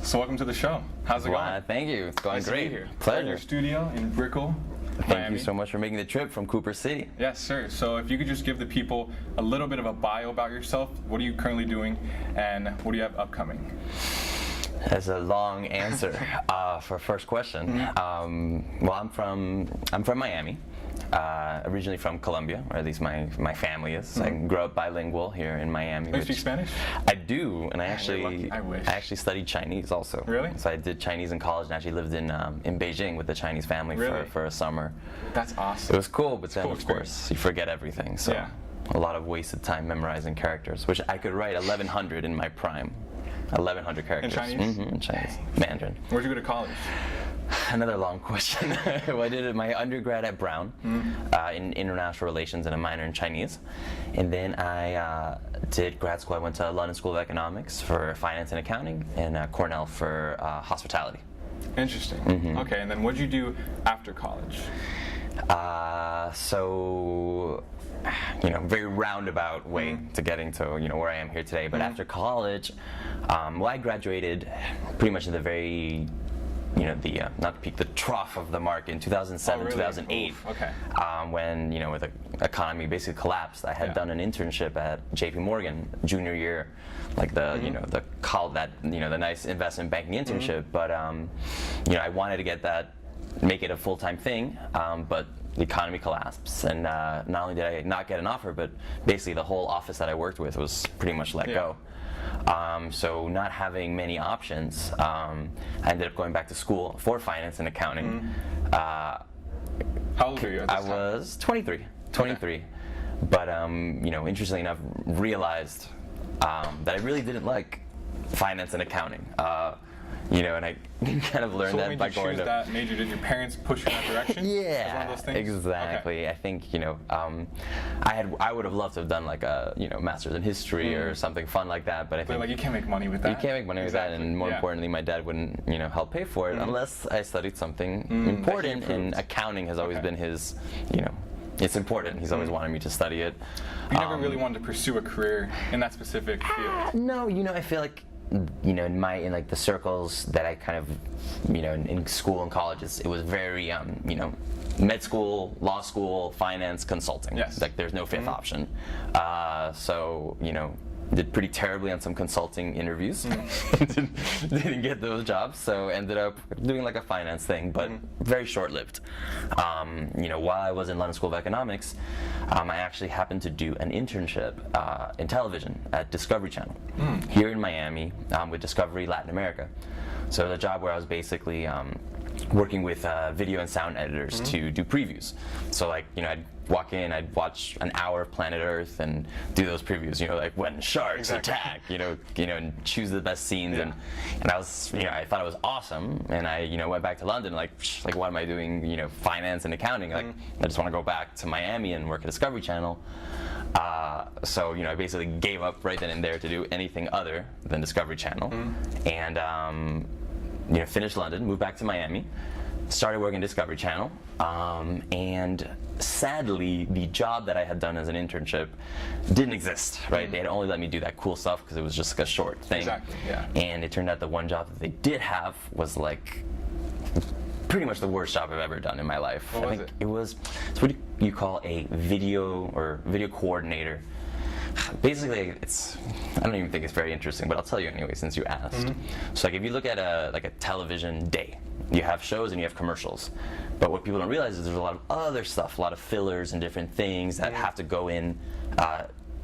So welcome to the show. How's it going? Thank you. It's going Nice to great. be here. Pleasure. We're in your studio in Brickell, Thank Miami. you so much for making the trip from Cooper City. Yes, sir. So if you could just give the people a little bit of a bio about yourself, what are you currently doing, and what do you have upcoming? That's a long answer for first question. Well, I'm from Miami. Originally from Colombia, or at least my family is. I grew up bilingual here in Miami. Do you speak Spanish? I do, and I wish. actually studied Chinese also. Really? So I did Chinese in college, and actually lived in Beijing with the Chinese family for a summer. That's awesome. It was cool, but then cool of experience. course you forget everything. So Yeah. a lot of wasted time memorizing characters, which I could write 1,100 in my prime. 1,100 characters. In Chinese? In Chinese. Mandarin. Where'd you go to college? Another long question. Well, I did my undergrad at Brown in international relations and a minor in Chinese. And then I did grad school. I went to London School of Economics for finance and accounting, and Cornell for hospitality. Interesting. Okay, and then what'd you do after college? So, very roundabout way to getting to where I am here today. But after college, well, I graduated pretty much in the very not the peak, the trough of the market in 2007, really? 2008. Oof, okay. When with the economy basically collapsed, I had done an internship at JP Morgan junior year, like the the nice investment banking internship. But I wanted to make it a full-time thing, but the economy collapsed, and not only did I not get an offer, but basically the whole office that I worked with was pretty much let go. So not having many options, I ended up going back to school for finance and accounting. How old were you at this time? I was 23. Okay. But interestingly enough, realized that I really didn't like finance and accounting. And I kind of learned that by going to that major. Did your parents push you in that direction? Yeah, as one of those things? Exactly. Okay. I think I would have loved to have done like a master's in history or something fun like that. But I think you can't make money with that. You can't make money with that, and more importantly, my dad wouldn't help pay for it unless I studied something important. And accounting has always been his it's important. He's always wanted me to study it. You never really wanted to pursue a career in that specific field. No, I feel like in like the circles that I kind of in school and colleges, it was very med school, law school, finance, consulting. Yes. Like there's no fifth option. So did pretty terribly on some consulting interviews. Didn't get those jobs, so ended up doing like a finance thing, but very short-lived. While I was in London School of Economics, I actually happened to do an internship in television at Discovery Channel here in Miami with Discovery Latin America. So the job where I was basically working with video and sound editors to do previews. So I'd walk in, I'd watch an hour of Planet Earth and do those previews, like when sharks attack, and choose the best scenes. And I was, I thought it was awesome. And I, went back to London, like what am I doing, finance and accounting? Like, I just want to go back to Miami and work at Discovery Channel. So, I basically gave up right then and there to do anything other than Discovery Channel. And, finished London, moved back to Miami, started working Discovery Channel, and sadly, the job that I had done as an internship didn't exist, right? They had only let me do that cool stuff because it was just a short thing. Exactly, yeah. And it turned out the one job that they did have was like pretty much the worst job I've ever done in my life. What was it? It was, it's what you call a video coordinator. Basically, I don't even think it's very interesting, but I'll tell you anyway since you asked. So if you look at a television day, you have shows and you have commercials. But what people don't realize is there's a lot of other stuff, a lot of fillers and different things that have to go in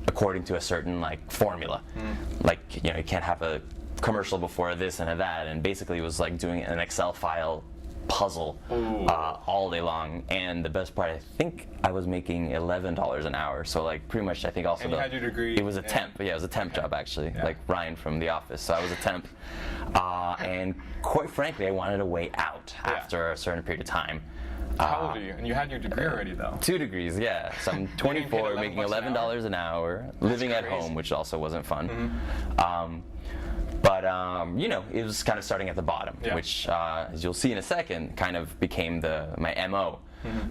according to a certain formula. You can't have a commercial before this and that, and basically it was like doing an Excel file puzzle all day long. And the best part, I think I was making $11 an hour. So pretty much, I think also and you had your degree. It was a temp. Yeah, it was a temp job actually, like Ryan from The Office. So I was a temp, and quite frankly, I wanted a way out after a certain period of time. How old are you? And you had your degree already, though. 2 degrees, yeah. So I'm 24, making $11 an hour, living at home, which also wasn't fun. But it was kind of starting at the bottom, which, as you'll see in a second, kind of became my MO.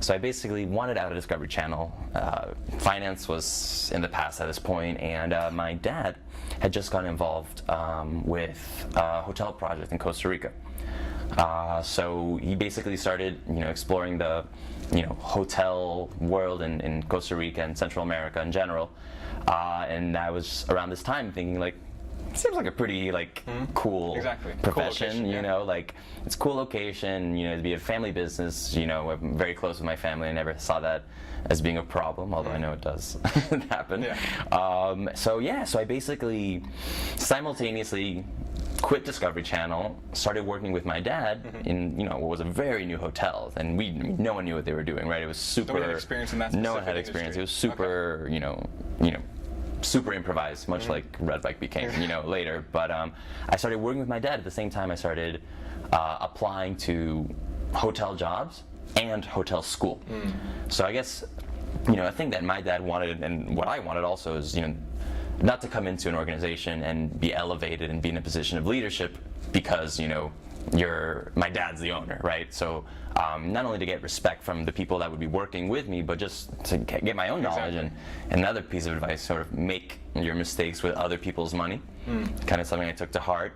So I basically wanted out of Discovery Channel. Finance was in the past at this point, and my dad had just gotten involved with a hotel project in Costa Rica. So he basically started, exploring the, hotel world in Costa Rica and Central America in general. And I was around this time thinking, like, seems like a pretty cool profession, cool location, like it's a cool location, to be a family business, I'm very close with my family. I never saw that as being a problem, although I know it does happen. So I basically simultaneously quit Discovery Channel, started working with my dad in what was a very new hotel, and no one knew what they were doing, right? It was super. No one had experience in that. No one had experience. It was super, super improvised, much like RedBike became, later. But I started working with my dad at the same time. I started applying to hotel jobs and hotel school. So I guess, I think that my dad wanted, and what I wanted also is, not to come into an organization and be elevated and be in a position of leadership because, my dad's the owner, right? So not only to get respect from the people that would be working with me, but just to get my own knowledge. And another piece of advice, sort of make your mistakes with other people's money, kind of something I took to heart.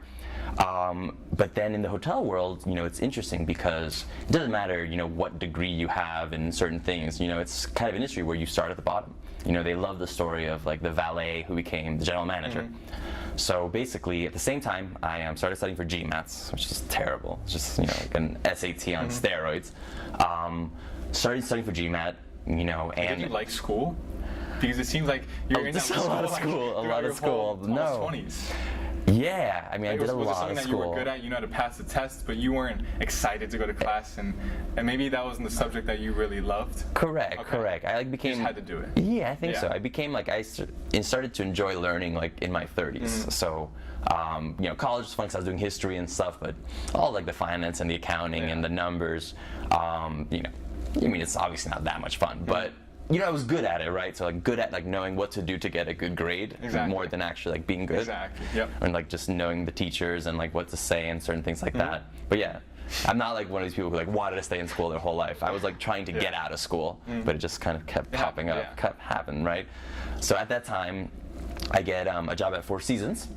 But then in the hotel world, it's interesting because it doesn't matter, what degree you have in certain things. It's kind of an industry where you start at the bottom. They love the story of like the valet who became the general manager. So basically, at the same time, I started studying for GMATs, which is terrible. It's just like an SAT on steroids. Started studying for GMAT, and did you like school? Because it seems like you're in a lot of school. No. 20s. Yeah, I mean, I did a lot of school. Was it something that you were good at? You know how to pass the test, but you weren't excited to go to class, and maybe that wasn't the subject that you really loved? Correct. I became. You just had to do it. Yeah, I think so. I became I started to enjoy learning in my 30s. So, college was fun because I was doing history and stuff, but all the finance and the accounting and the numbers, it's obviously not that much fun, but. I was good at it, right? So good at knowing what to do to get a good grade, more than actually being good. Exactly. Yep. And just knowing the teachers and what to say and certain things like that. But yeah, I'm not one of these people who wanted to stay in school their whole life. I was trying to get out of school, but it just kind of kept popping up, kept happening, right? So at that time, I get a job at Four Seasons,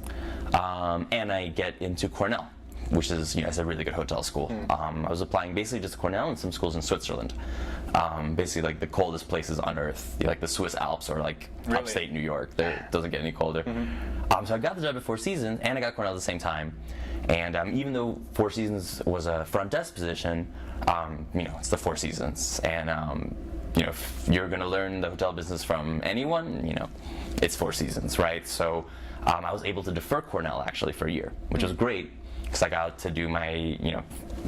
and I get into Cornell, which is it's a really good hotel school. I was applying basically just to Cornell and some schools in Switzerland. Basically the coldest places on earth, like the Swiss Alps or really? Upstate New York. There doesn't get any colder. So I got the job at Four Seasons and I got Cornell at the same time. And even though Four Seasons was a front desk position, it's the Four Seasons. And if you're gonna learn the hotel business from anyone, it's Four Seasons, right? So I was able to defer Cornell actually for a year, which was great. Because I got to do my,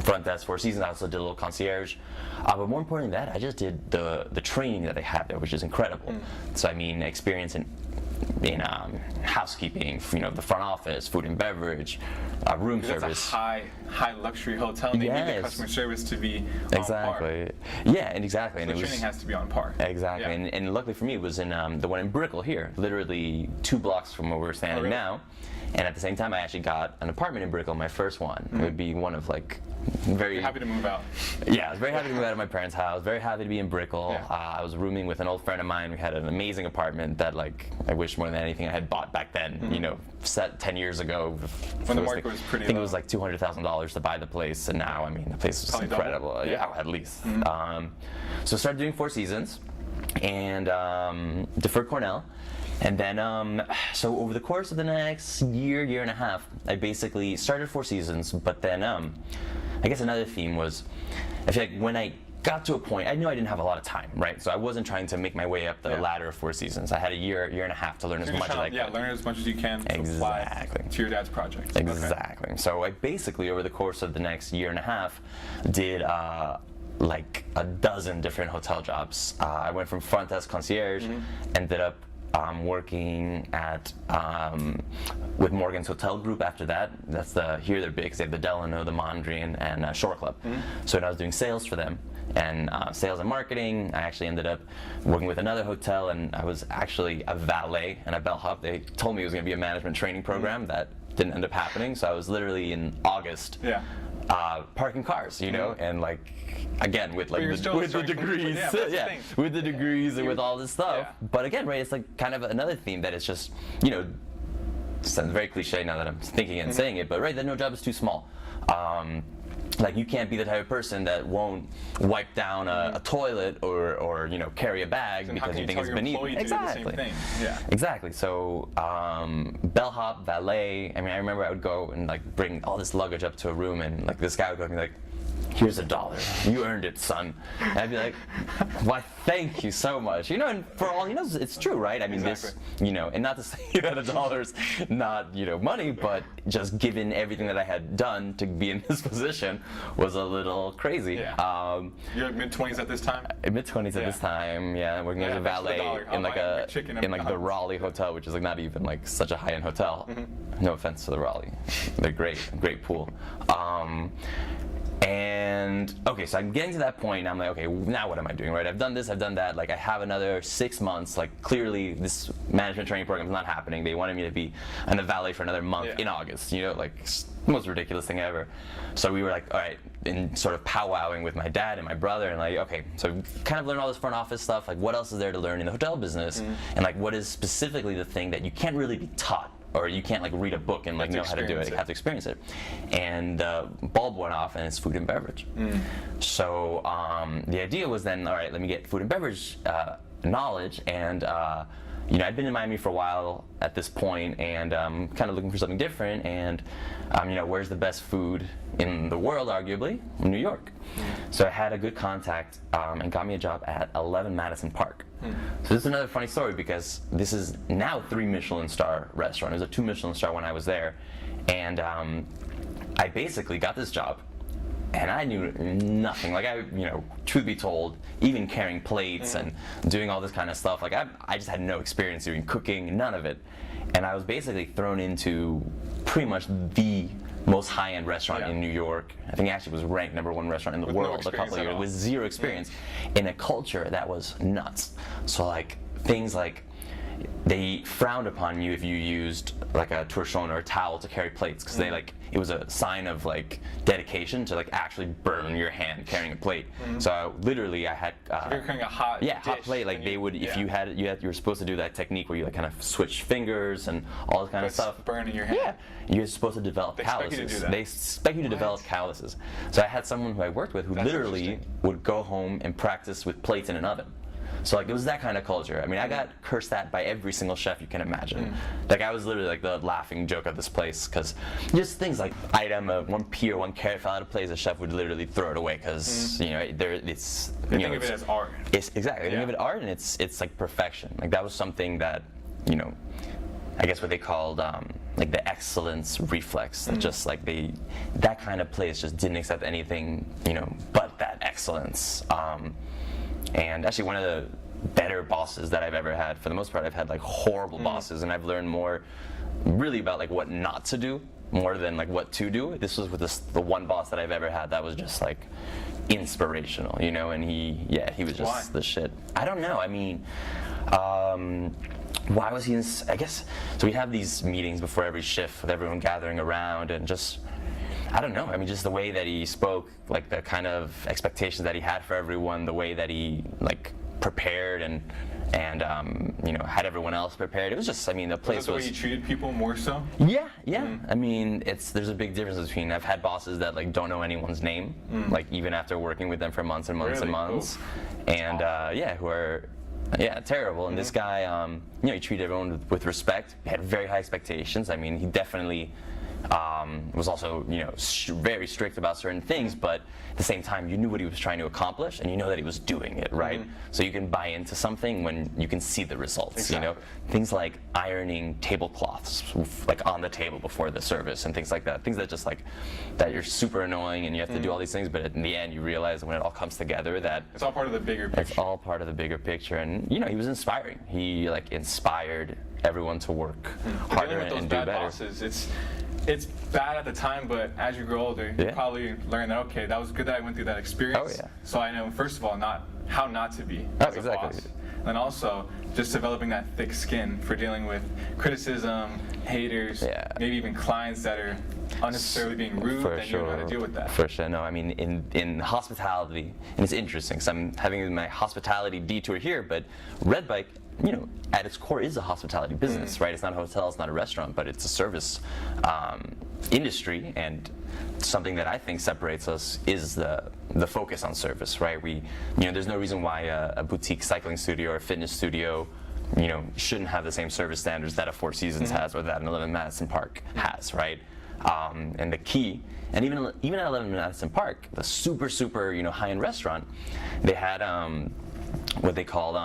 front desk Four Seasons. I also did a little concierge. But more important than that, I just did the training that they have there, which is incredible. So experience in housekeeping, the front office, food and beverage, room service. It's a high luxury hotel. And they need the customer service to be on par. Yeah, and exactly. So and the training has to be on par. Exactly. Yeah. And luckily for me, it was in the one in Brickell here, literally 2 blocks from where we're standing now. And at the same time, I actually got an apartment in Brickell, my first one. It would be one of very... You're happy to move out. Yeah, I was very happy to move out of my parents' house, very happy to be in Brickell. I was rooming with an old friend of mine. We had an amazing apartment that I wish more than anything I had bought back then, set 10 years ago. When the market was pretty I think it was $200,000 to buy the place, and now, the place was probably incredible. Double. Yeah, at least. So I started doing Four Seasons and deferred Cornell. And then, so over the course of the next year and a half, I basically started Four Seasons, but then I guess another theme was, I feel like when I got to a point, I knew I didn't have a lot of time, right? So I wasn't trying to make my way up the ladder of Four Seasons. I had a year and a half to learn as much as I could. Yeah, learn as much as you can to apply to your dad's project. Exactly. So I basically, over the course of the next year and a half, did a dozen different hotel jobs. I went from front desk concierge, ended up working at with Morgan's Hotel Group after that. That's here they're big because they have the Delano, the Mondrian, and Shore Club. So when I was doing sales for them and sales and marketing, I actually ended up working with another hotel, and I was actually a valet and a bellhop. They told me it was going to be a management training program that didn't end up happening. So I was literally in August. Yeah. Parking cars, you know, and like again with like with the degrees, with the degrees and with all this stuff. Yeah. But again, right, it's like kind of another theme that it's just, you know, sounds very cliche now that I'm thinking and saying it, but right, that no job is too small. Like you can't be the type of person that won't wipe down a toilet or you know carry a bag because you think it's beneath. Exactly. Yeah. Exactly. So bellhop, valet. I mean, I remember I would go and like bring all this luggage up to a room, and like this guy would go and be like, "Here's $1. You earned it, son." And I'd be like, "Why, thank you so much." You know, and for all you know, it's true, right? I mean, this, you know, and not to say that $1's not, you know, money, but just given everything that I had done to be in this position was a little crazy. Yeah. You're mid-20s at this time? Mid-20s at this time, yeah. Working as a valet in like the Raleigh hotel, which is like not even like such a high-end hotel. No offense to the Raleigh, they're great pool. And okay, so I'm getting to that point. I'm like, okay, now what am I doing, right? I've done this, I've done that. Like, I have another 6 months. Like, clearly, this management training program is not happening. They wanted me to be in the valet for another month in August. You know, like, most ridiculous thing ever. So we were like, all right, and sort of powwowing with my dad and my brother, and like, okay, so we've kind of learned all this front office stuff. Like, what else is there to learn in the hotel business? And like, what is specifically the thing that you can't really be taught? Or you can't like read a book and like know how to do it. You have to experience it. And the bulb went off, and it's food and beverage. So the idea was then, all right, let me get food and beverage knowledge. And you know, I'd been in Miami for a while at this point, and kind of looking for something different. And you know, where's the best food in the world, arguably? New York. So I had a good contact and got me a job at 11 Madison Park. So this is another funny story because this is now 3 Michelin star restaurant. It was a 2 Michelin star when I was there, and I basically got this job, and I knew nothing. Like you know, truth be told, even carrying plates and doing all this kind of stuff, like I just had no experience doing cooking, none of it, and I was basically thrown into pretty much the most high-end restaurant in New York. I think it actually was ranked #1 restaurant in the world a couple of years with 0 experience in a culture that was nuts. So like things like they frowned upon you if you used like a torchon or a towel to carry plates because they like it was a sign of like dedication to like actually burn your hand carrying a plate. So literally I had so you're carrying a hot hot plate. Like they would if you were supposed to do that technique where you like kind of switch fingers and all this kind of stuff. Burning your hand. Yeah, you're supposed to develop calluses. They expect you to develop calluses. So I had someone who I worked with who literally would go home and practice with plates in an oven. So like it was that kind of culture. I mean, I got cursed at by every single chef you can imagine. Like I was literally like the laughing joke of this place because just things like item 1 pea or 1 carrot fell out of place, the chef would literally throw it away because you know they think of it as art. It's exactly they think of it art, and it's like perfection. Like that was something that you know. I guess what they called like the excellence reflex. That just like that kind of place just didn't accept anything, you know, but that excellence. And actually, one of the better bosses that I've ever had. For the most part, I've had like horrible bosses, and I've learned more, really about like what not to do more than like what to do. This was with the one boss that I've ever had that was just like inspirational, you know. And he was just the shit. I don't know. I mean. Why was he in, I guess, so we'd have these meetings before every shift with everyone gathering around and just, I don't know, I mean, just the way that he spoke, like the kind of expectations that he had for everyone, the way that he, like, prepared and you know, had everyone else prepared. It was just, I mean, the place was... Was that the way you treated people more so? Yeah. I mean, there's a big difference between, I've had bosses that, like, don't know anyone's name, like, even after working with them for months and months and months. Ooh. And, who are... Yeah, terrible. And this guy, you know, he treated everyone with respect. He had very high expectations. I mean, he definitely was also, you know, very strict about certain things, but at the same time, you knew what he was trying to accomplish, and you know that he was doing it, right? So you can buy into something when you can see the results, you know? Things like ironing tablecloths, like on the table before the service, and things like that. Things that just like, that you're super annoying, and you have to do all these things, but in the end, you realize when it all comes together that... It's all part of the bigger picture. It's all part of the bigger picture, and, you know, he was inspiring. He, like, inspired everyone to work harder and do better. Bosses, it's bad at the time, but as you grow older, you probably learn that, okay, that was good that I went through that experience. So I know, first of all, how not to be as a boss. And also, just developing that thick skin for dealing with criticism, haters, maybe even clients that are unnecessarily being rude, then you know how to deal with that. For sure. No, I mean, in hospitality, and it's interesting because I'm having my hospitality detour here, but RedBike, you know, at its core is a hospitality business, right? It's not a hotel, it's not a restaurant, but it's a service industry, and something that I think separates us is the focus on service, right? You know, there's no reason why a boutique cycling studio or a fitness studio, you know, shouldn't have the same service standards that a Four Seasons has or that an 11 Madison Park has, right? And the key, and even at 11 Madison Park, the super, you know, high-end restaurant, they had what they called,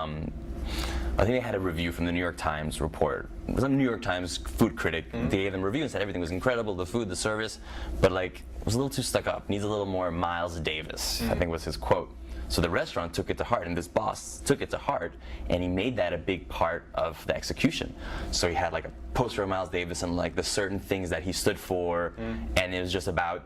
I think they had a review from the New York Times report. It was a New York Times food critic. They gave them a review and said everything was incredible, the food, the service, but like it was a little too stuck up. Needs a little more Miles Davis, I think was his quote. So the restaurant took it to heart, and this boss took it to heart, and he made that a big part of the execution. So he had like a poster of Miles Davis and like the certain things that he stood for, and it was just about,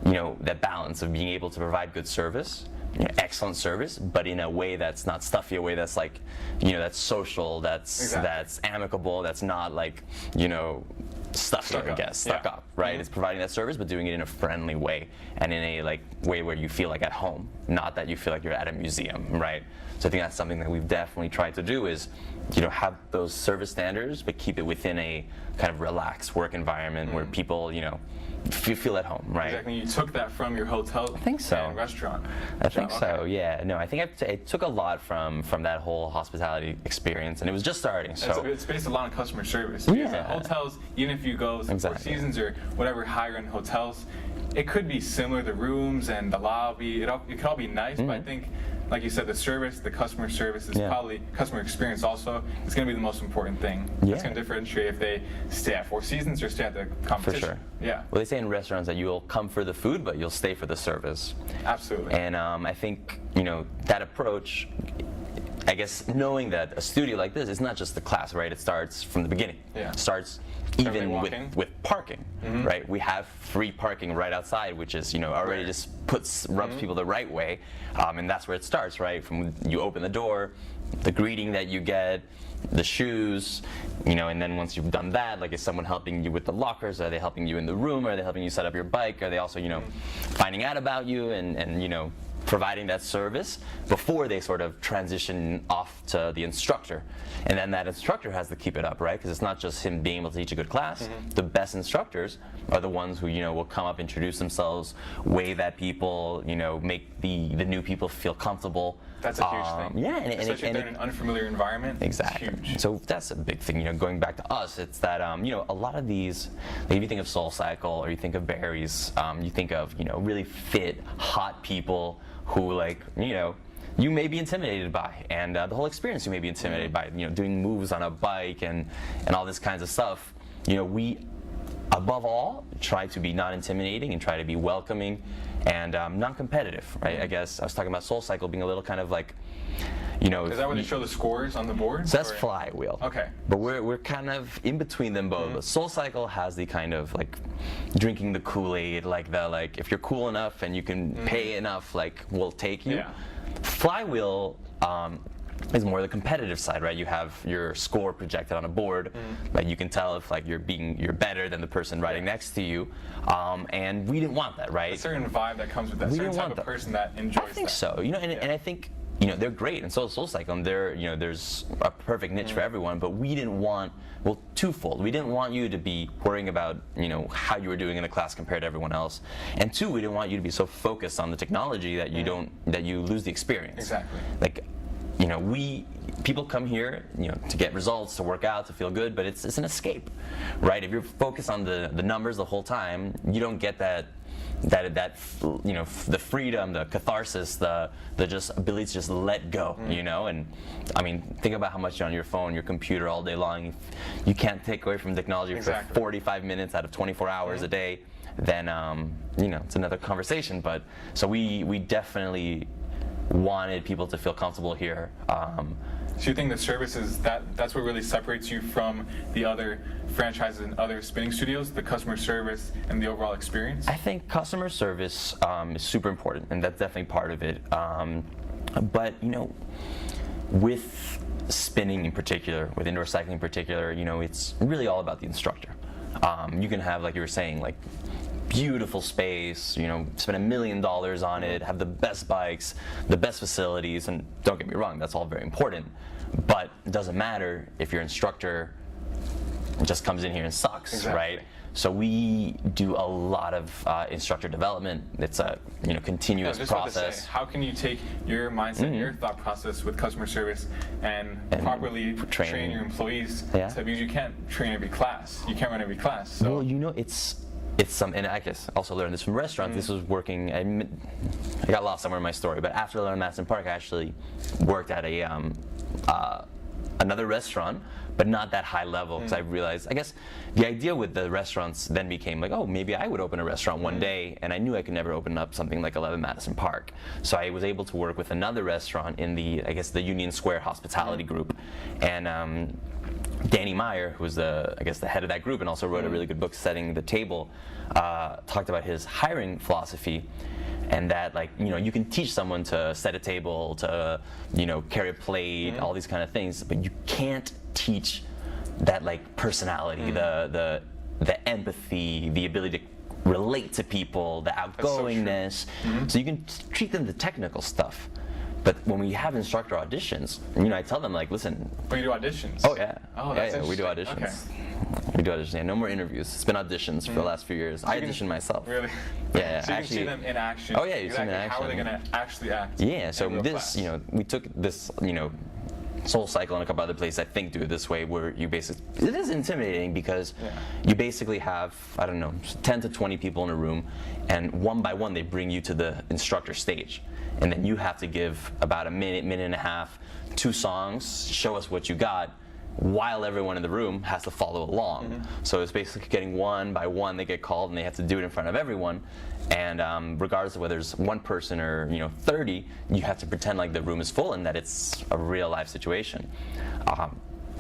you know, that balance of being able to provide good service, you know, excellent service, but in a way that's not stuffy, a way that's like, you know, that's social, that's amicable, that's not like, you know, stuffy, I guess, stuck up, right? It's providing that service, but doing it in a friendly way and in a like way where you feel like at home, not that you feel like you're at a museum, right? So I think that's something that we've definitely tried to do is, you know, have those service standards, but keep it within a kind of relaxed work environment where people, you know, feel at home, right? Exactly. You took that from your hotel and restaurant. I think so, yeah. No, I think I took a lot from that whole hospitality experience, and it was just starting. So it's based a lot on customer service. Yeah. Hotels, even if you go to Four Seasons or whatever higher-end hotels, it could be similar. The rooms and the lobby, it could all be nice, but I think, like you said, the service, the customer service is probably customer experience also. It's going to be the most important thing. It's going to differentiate if they stay at Four Seasons or stay at the competition. For sure. Yeah. Well, they say in restaurants that you'll come for the food, but you'll stay for the service. Absolutely. And I think, you know, that approach, I guess, knowing that a studio like this is not just the class, right? It starts from the beginning. It starts even with parking, right? We have free parking right outside, which is, you know, already just rubs people the right way, and that's where it starts, right? From you open the door, the greeting that you get, the shoes, you know, and then once you've done that, like, is someone helping you with the lockers? Are they helping you in the room? Are they helping you set up your bike? Are they also, you know, finding out about you and you know, providing that service before they sort of transition off to the instructor? And then that instructor has to keep it up, right? Because it's not just him being able to teach a good class. The best instructors are the ones who, you know, will come up, introduce themselves, wave at people, you know, make the new people feel comfortable. That's a huge thing. Yeah, especially if they're in an unfamiliar environment. Exactly. It's huge. So that's a big thing. You know, going back to us, it's that you know, a lot of these, like if you think of SoulCycle or you think of Barry's, you think of, you know, really fit, hot people who, like, you know, you may be intimidated by, and the whole experience you may be intimidated by, you know, doing moves on a bike and all this kinds of stuff. You know, we, above all, try to be not intimidating and try to be welcoming and non-competitive, right? I guess I was talking about SoulCycle being a little kind of like, you know. Is that where they show the scores on the board? So that's Flywheel. Okay. But we're kind of in between them both. SoulCycle has the kind of like drinking the Kool-Aid, like if you're cool enough and you can pay enough, like we'll take you. Flywheel is more the competitive side, right? You have your score projected on a board, like you can tell if like you're better than the person riding next to you, and we didn't want that, right? A certain vibe that comes with that. Certain type of person that enjoys that. I think so, you know, and I think, you know, they're great, and so is SoulCycle, and they're, you know, there's a perfect niche for everyone, but we didn't want, well, twofold. We didn't want you to be worrying about, you know, how you were doing in the class compared to everyone else, and two, we didn't want you to be so focused on the technology that you that you lose the experience. Exactly. Like, you know, people come here, you know, to get results, to work out, to feel good, but it's an escape, right? If you're focused on the numbers the whole time, you don't get that you know, the freedom, the catharsis, the just ability to just let go, you know. And I mean, think about how much you're on your phone, your computer all day long. You can't take away from technology for 45 minutes out of 24 hours a day. Then you know, it's another conversation. But so we definitely wanted people to feel comfortable here. So you think the service is that's what really separates you from the other franchises and other spinning studios, the customer service and the overall experience? I think customer service is super important, and that's definitely part of it. But you know, with spinning in particular, with indoor cycling in particular, you know, it's really all about the instructor. You can have, like you were saying, like beautiful space, you know, spend $1 million on it, have the best bikes, the best facilities, and don't get me wrong, that's all very important. But it doesn't matter if your instructor just comes in here and sucks, exactly. right? So we do a lot of instructor development. It's a continuous process. Say, how can you take your mindset, your thought process with customer service, and properly train your employees? Yeah. So, because you can't train every class, you can't run every class. So. Well, you know, it's some, and I guess also learned this from restaurants. This was working. I got lost somewhere in my story, but after I learned Madison Park, I actually worked at a another restaurant, but not that high level, because I realized, I guess the idea with the restaurants then became like, oh, maybe I would open a restaurant one day, and I knew I could never open up something like 11 Madison Park. So I was able to work with another restaurant in the, I guess, the Union Square hospitality group, and Danny Meyer, who was the head of that group and also wrote a really good book, Setting the Table, talked about his hiring philosophy. And that, like, you know, you can teach someone to set a table, to, you know, carry a plate, all these kind of things, but you can't teach that, like, personality, the empathy, the ability to relate to people, the outgoingness. So you can treat them the technical stuff. But when we have instructor auditions, you know, I tell them, like, listen. Oh, you do auditions? Oh, yeah. Oh, that's we do auditions. Okay. We do auditions. Yeah, no more interviews. It's been auditions for the last few years. I auditioned myself. Really? Yeah. So you can see them in action. Oh, yeah, you see them in action. How are they going to actually act? Yeah, so this, class? you know, we took this, you know, Soul Cycle and a couple other places, I think, do it this way, where you basically, it is intimidating because you basically have, I don't know, 10 to 20 people in a room, and one by one they bring you to the instructor stage. And then you have to give about a minute, minute and a half, 2 songs, show us what you got, while everyone in the room has to follow along. So it's basically getting one by one, they get called and they have to do it in front of everyone. And regardless of whether it's one person or, you know, 30, you have to pretend like the room is full and that it's a real life situation.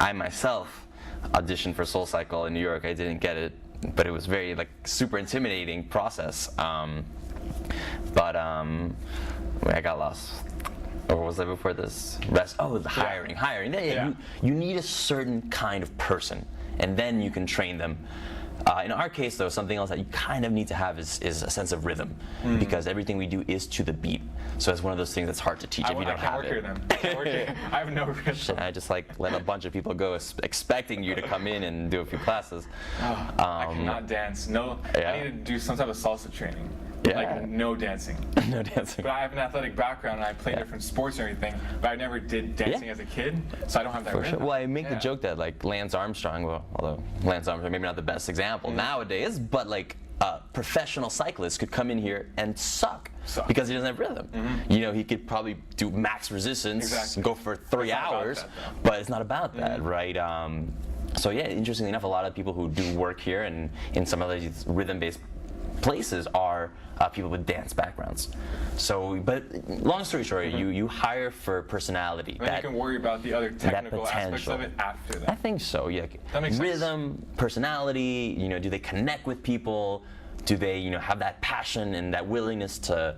I myself auditioned for Soul Cycle in New York. I didn't get it, but it was very, like, super intimidating process. I got lost. Or was I before this? Oh, the hiring. Hiring. Yeah. You need a certain kind of person, and then you can train them. In our case, though, something else that you kind of need to have is a sense of rhythm, because everything we do is to the beat. So it's one of those things that's hard to teach if you don't have it. I can't work here. I have no rhythm. I just, like, let a bunch of people go expecting you to come in and do a few classes. I cannot dance. No, I need to do some type of salsa training. Yeah. Like, no dancing. No dancing. But I have an athletic background and I play different sports and everything, but I never did dancing as a kid, so I don't have that rhythm. Well, I make the joke that, like, Lance Armstrong, although Lance Armstrong maybe not the best example nowadays, but, like, a professional cyclist could come in here and suck. Because he doesn't have rhythm. You know, he could probably do max resistance, go for 3 hours, but it's not about that, right? So yeah, interestingly enough, a lot of people who do work here and in some of these rhythm-based places are people with dance backgrounds. So, but long story short, you hire for personality. And then you can worry about the other technical aspects of it after that. I think so, yeah. That makes sense. Rhythm, personality, you know, do they connect with people? Do they, you know, have that passion and that willingness to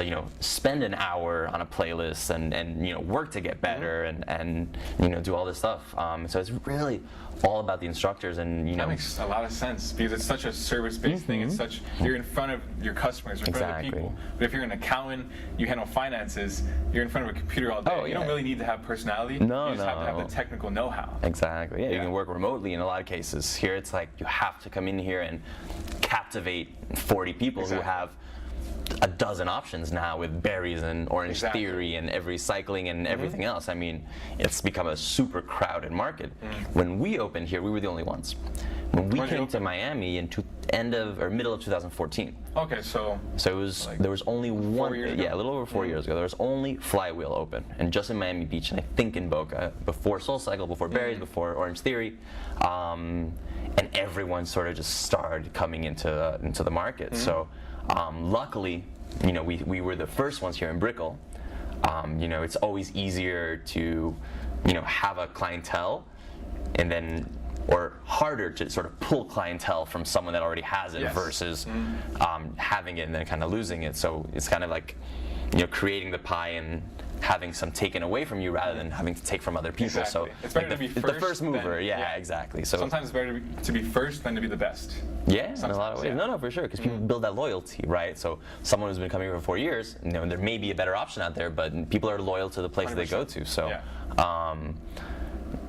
you know, spend an hour on a playlist and you know, work to get better and you know, do all this stuff. So it's really all about the instructors, and you know. That makes a lot of sense because it's such a service-based thing. It's such, you're in front of your customers, you're in front of the people. But if you're an accountant, you handle finances, you're in front of a computer all day. You don't really need to have personality. No, you just have to have the technical know-how. Exactly. Yeah, you can work remotely in a lot of cases. Here, it's like you have to come in here and captivate 40 people who have a dozen options now with berries and Orange Theory and every cycling and everything else. I mean, it's become a super crowded market. When we opened here, we were the only ones. When we came to Miami in middle of 2014. Okay, so it was like there was only one. A little over 4 years ago. There was only Flywheel open, and just in Miami Beach, and I think in Boca, before Soul Cycle, before Berries, before Orange Theory, and everyone sort of just started coming into the market. So. Luckily, you know, we were the first ones here in Brickell. You know, it's always easier to, you know, have a clientele and then or harder to sort of pull clientele from someone that already has it versus having it and then kind of losing it. So it's kind of like, creating the pie and having some taken away from you rather than having to take from other people. Exactly. So it's better to be the first mover. Exactly. So sometimes it's better to be first than to be the best. Yeah, in a lot of ways. No, for sure, because people build that loyalty, right? So someone who's been coming here for 4 years, there may be a better option out there, but people are loyal to the place 100%. They go to. So,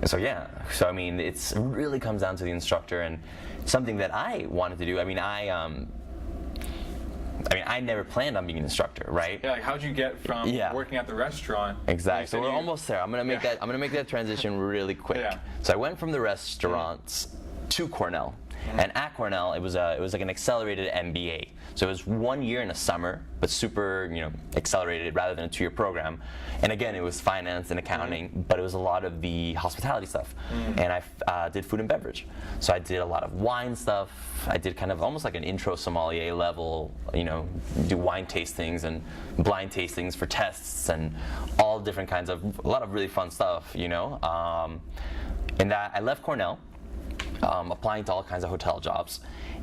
So I mean, it really comes down to the instructor, and something that I wanted to do. I mean, I never planned on being an instructor, right? Yeah, like how'd you get from working at the restaurant? Exactly. So we're almost there. I'm gonna make that. I'm gonna make that transition really quick. Yeah. So I went from the restaurants to Cornell, and at Cornell it was like an accelerated MBA. So it was 1 year in the summer, but super accelerated rather than a 2-year program. And again, it was finance and accounting, but it was a lot of the hospitality stuff. And I did food and beverage. So I did a lot of wine stuff. I did kind of almost like an intro sommelier level, do wine tastings and blind tastings for tests and all different kinds of, a lot of really fun stuff, And I left Cornell, applying to all kinds of hotel jobs.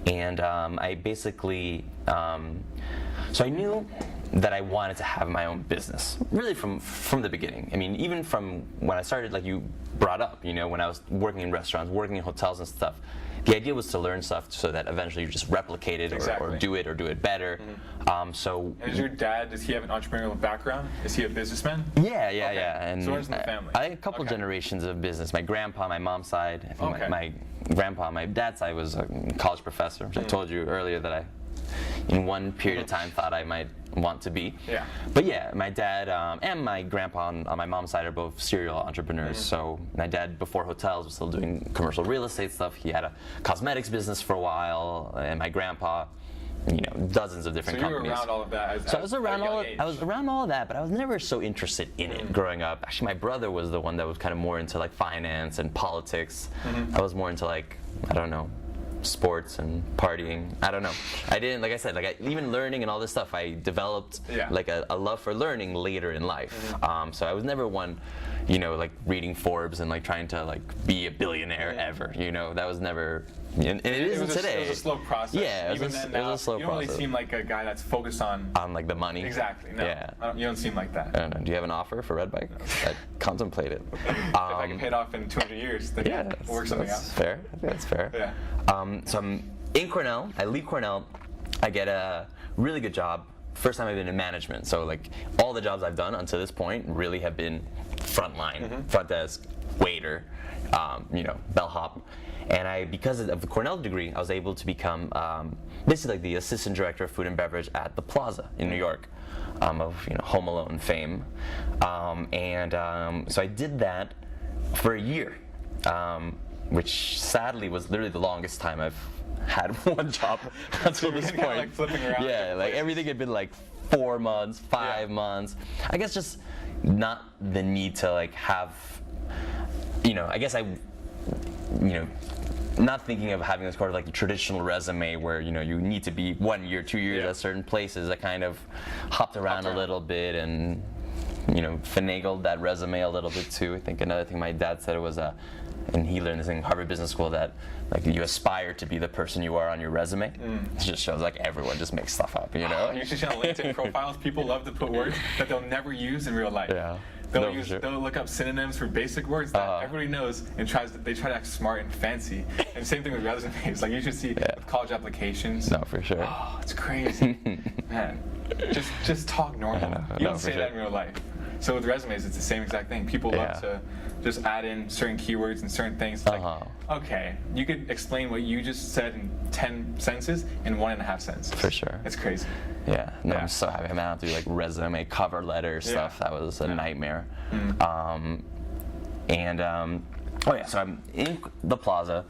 And I basically, so I knew that I wanted to have my own business, really from the beginning. I mean, even from when I started, like you brought up, when I was working in restaurants, working in hotels and stuff, the idea was to learn stuff so that eventually you just replicate it or do it better. And is your dad, does he have an entrepreneurial background? Is he a businessman? Yeah. And so it's in the family. I had a couple generations of business. My grandpa, my mom's side, my grandpa, my dad's side was a college professor, which I told you earlier that I, in one period of time, thought I might want to be. Yeah. But yeah, my dad and my grandpa on my mom's side are both serial entrepreneurs. So my dad, before hotels, was still doing commercial real estate stuff. He had a cosmetics business for a while, and my grandpa, dozens of different companies. So you were around all of that. So I was around all of that, but I was never so interested in it growing up. Actually, my brother was the one that was kind of more into like finance and politics. I was more into like, I don't know, sports and partying. I don't know. I didn't, like I said, even learning and all this stuff, I developed like a love for learning later in life. So I was never one, like reading Forbes and like trying to like be a billionaire ever. That was never. And it isn't today. It was a slow process. Yeah, it was a slow process. You don't really seem like a guy that's focused on like the money. Exactly. No, yeah. You don't seem like that. I don't know. Do you have an offer for RedBike? I contemplate it. If I can pay it off in 200 years, then we'll work something out. Fair. I think that's fair. Yeah. So I'm in Cornell. I leave Cornell. I get a really good job. First time I've been in management. So like all the jobs I've done until this point really have been frontline, front desk, waiter, bellhop. And because of the Cornell degree, I was able to become basically like the assistant director of food and beverage at the Plaza in New York, of Home Alone fame. So I did that for a year, which sadly was literally the longest time I've had one job until this point. Like flipping around. Yeah, like everything had been like 4 months, 5 months. I guess just not the need to like have, I guess I, not thinking of having this sort of like the traditional resume where you need to be 1 year, 2 years at certain places. I kind of hopped around a little bit and finagled that resume a little bit too. I think another thing my dad said was and he learned this in Harvard Business School, that like you aspire to be the person you are on your resume. It just shows like everyone just makes stuff up, You should see on LinkedIn profiles, people love to put words that they'll never use in real life. Yeah. They'll look up synonyms for basic words that everybody knows and they try to act smart and fancy. And same thing with resumes. Like you should see with college applications. No, for sure. Oh, it's crazy. Man, just talk normal. You don't say that in real life. So with resumes, it's the same exact thing. People love to just add in certain keywords and certain things. Like, okay, you could explain what you just said in 10 sentences in 1.5 sentences. For sure. It's crazy. Yeah, no, I'm so happy. I have to do like resume, cover letter stuff. That was a nightmare. So I'm in the Plaza,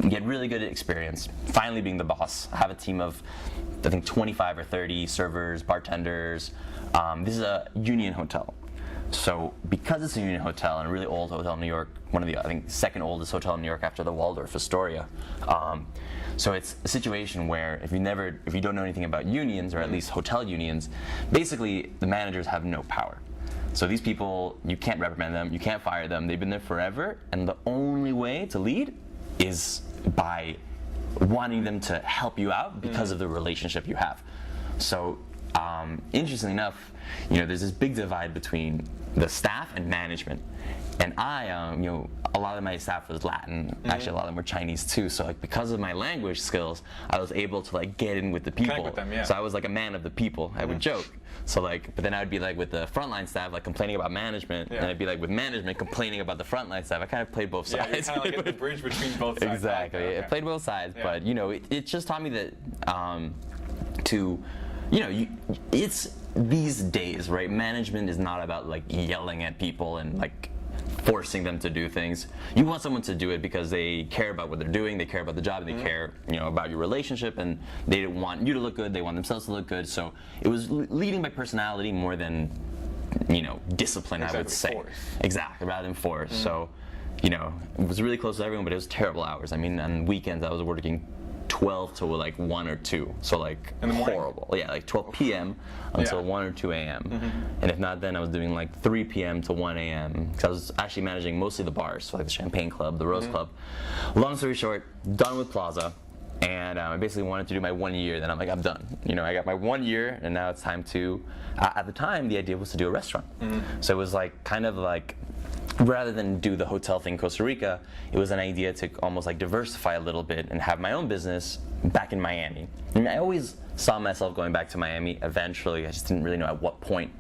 get really good experience, finally being the boss. I have a team of, I think, 25 or 30 servers, bartenders. This is a union hotel. So because it's a union hotel and a really old hotel in New York, one of the, I think, second oldest hotel in New York after the Waldorf Astoria. So it's a situation where if you don't know anything about unions, or at least hotel unions, basically the managers have no power. So these people, you can't reprimand them, you can't fire them, they've been there forever, and the only way to lead is by wanting them to help you out because of the relationship you have. So interestingly enough, there's this big divide between the staff and management. And I, a lot of my staff was Latin. Actually, a lot of them were Chinese too. So like because of my language skills, I was able to like get in with the people. Connect with them, yeah. So I was like a man of the people. I would joke. So like, but then I would be like with the frontline staff, like complaining about management, and I'd be like with management complaining about the frontline staff. I kind of played both sides. Yeah, you're kind of like at the bridge between both sides. Exactly. Okay. I played both sides, but it just taught me that it's these days, right? Management is not about like yelling at people and like forcing them to do things. You want someone to do it because they care about what they're doing, they care about the job, they care, about your relationship, and they want you to look good, they want themselves to look good. So it was leading by personality more than, discipline, I would say. Force. Exactly, rather than force. So, it was really close to everyone, but it was terrible hours. I mean, on weekends I was working 12 to like 1 or 2, so like horrible. Yeah, like 12 p.m. until 1 or 2 a.m. And if not then, I was doing like 3 p.m. to 1 a.m. because I was actually managing mostly the bars, so like the Champagne Club, the Rose Club. Long story short, done with Plaza, and I basically wanted to do my 1 year. Then I'm like, I'm done. I got my 1 year, and now it's time to. At the time, the idea was to do a restaurant, so it was like kind of like. Rather than do the hotel thing in Costa Rica, it was an idea to almost like diversify a little bit and have my own business back in Miami. And I always saw myself going back to Miami eventually. I just didn't really know at what point.